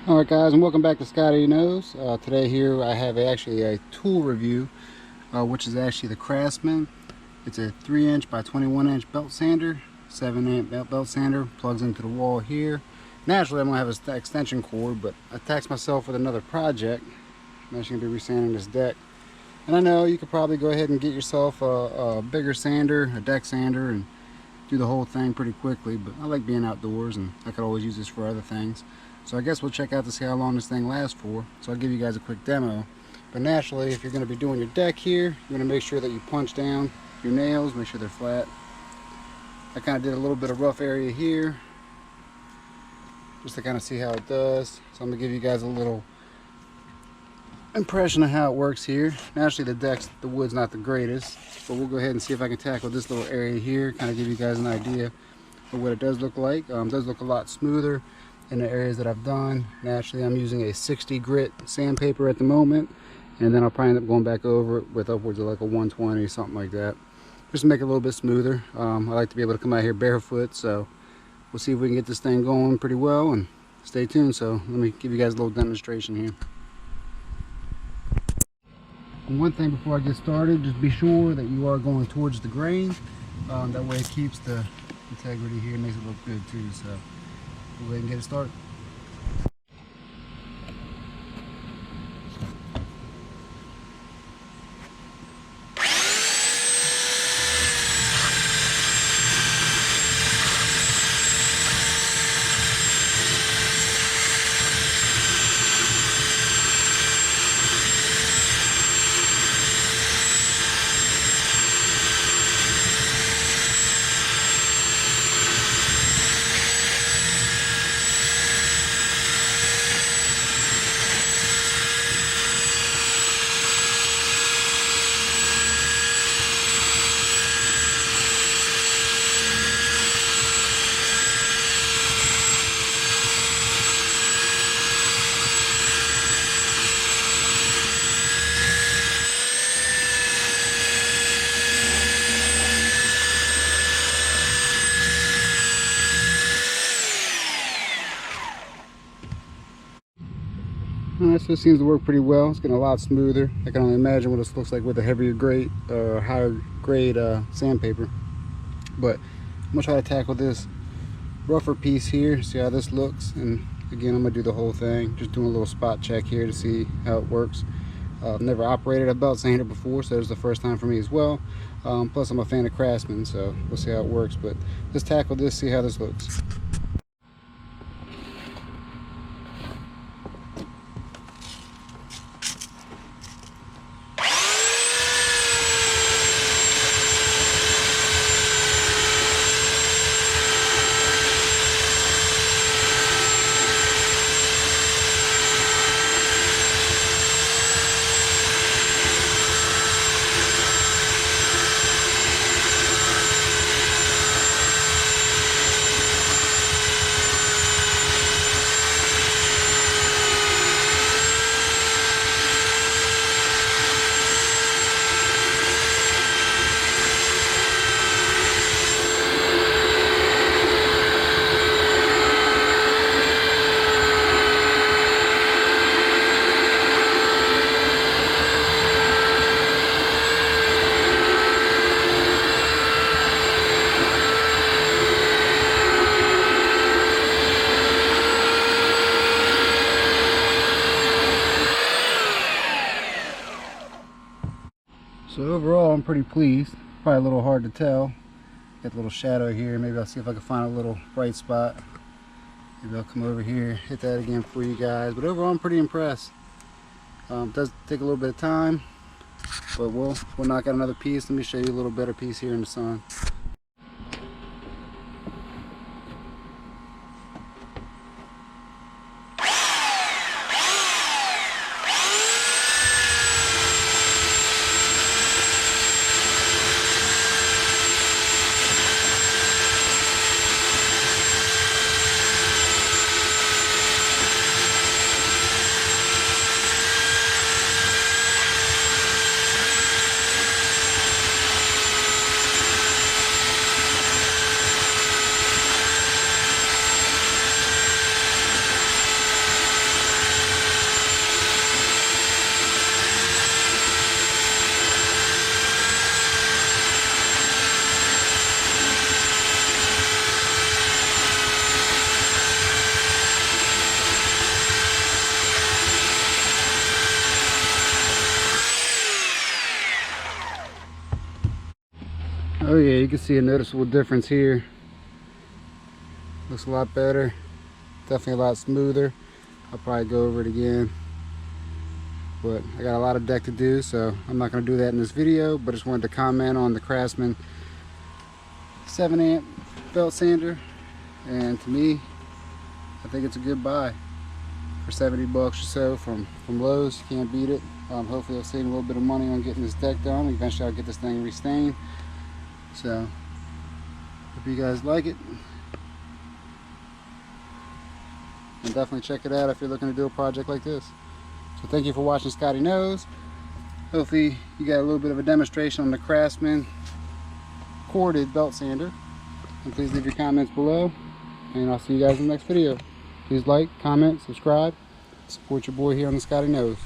Alright guys, and welcome back to Scotty Knows. Today here I have actually a tool review, which is actually the Craftsman. It's a 3" by 21" belt sander, 7" belt sander, plugs into the wall here. Naturally I'm going to have an extension cord, but I taxed myself with another project. I'm actually going to be resanding this deck. And I know you could probably go ahead and get yourself a bigger sander, a deck sander, and do the whole thing pretty quickly, but I like being outdoors and I could always use this for other things. So I guess we'll check out to see how long this thing lasts for. So I'll give you guys a quick demo. But naturally, if you're going to be doing your deck here, you're going to make sure that you punch down your nails, make sure they're flat. I kind of did a little bit of rough area here, just to kind of see how it does. So I'm going to give you guys a little impression of how it works here. Naturally, the wood's not the greatest, but we'll go ahead and see if I can tackle this little area here, kind of give you guys an idea of what it does look like. It does look a lot smoother in the areas that I've done. Naturally, I'm using a 60 grit sandpaper at the moment, and then I'll probably end up going back over it with upwards of like a 120, something like that, just to make it a little bit smoother. I like to be able to come out here barefoot, so we'll see if we can get this thing going pretty well, and stay tuned. So let me give you guys a little demonstration here. And one thing before I get started, just be sure that you are going towards the grain. That way it keeps the integrity here, makes it look good too. So we'll go ahead and get it started. So it seems to work pretty well. It's getting a lot smoother. I can only imagine what this looks like with a heavier grade, higher grade sandpaper. But I'm gonna try to tackle this rougher piece here, see how this looks. And again, I'm gonna do the whole thing, just doing a little spot check here to see how it works. I've never operated a belt sander before, so it's the first time for me as well. Plus I'm a fan of Craftsman, so we'll see how it works. But let's tackle this, see how this looks. So overall, I'm pretty pleased. Probably a little hard to tell. Got a little shadow here. Maybe I'll see if I can find a little bright spot. Maybe I'll come over here, hit that again for you guys. But overall, I'm pretty impressed. It does take a little bit of time, but we'll knock out another piece. Let me show you a little better piece here in the sun. Oh yeah, you can see a noticeable difference here. Looks a lot better. Definitely a lot smoother. I'll probably go over it again. But I got a lot of deck to do, so I'm not going to do that in this video, but just wanted to comment on the Craftsman 7 amp belt sander. And to me, I think it's a good buy for 70 bucks or so from Lowe's. You can't beat it. Hopefully I'll save a little bit of money on getting this deck done. Eventually I'll get this thing restained. So hope you guys like it, and definitely check it out if you're looking to do a project like this. So thank you for watching Scotty Knows. Hopefully you got a little bit of a demonstration on the Craftsman corded belt sander. And please leave your comments below, and I'll see you guys in the next video. Please like, comment, subscribe, support your boy here on the Scotty Knows.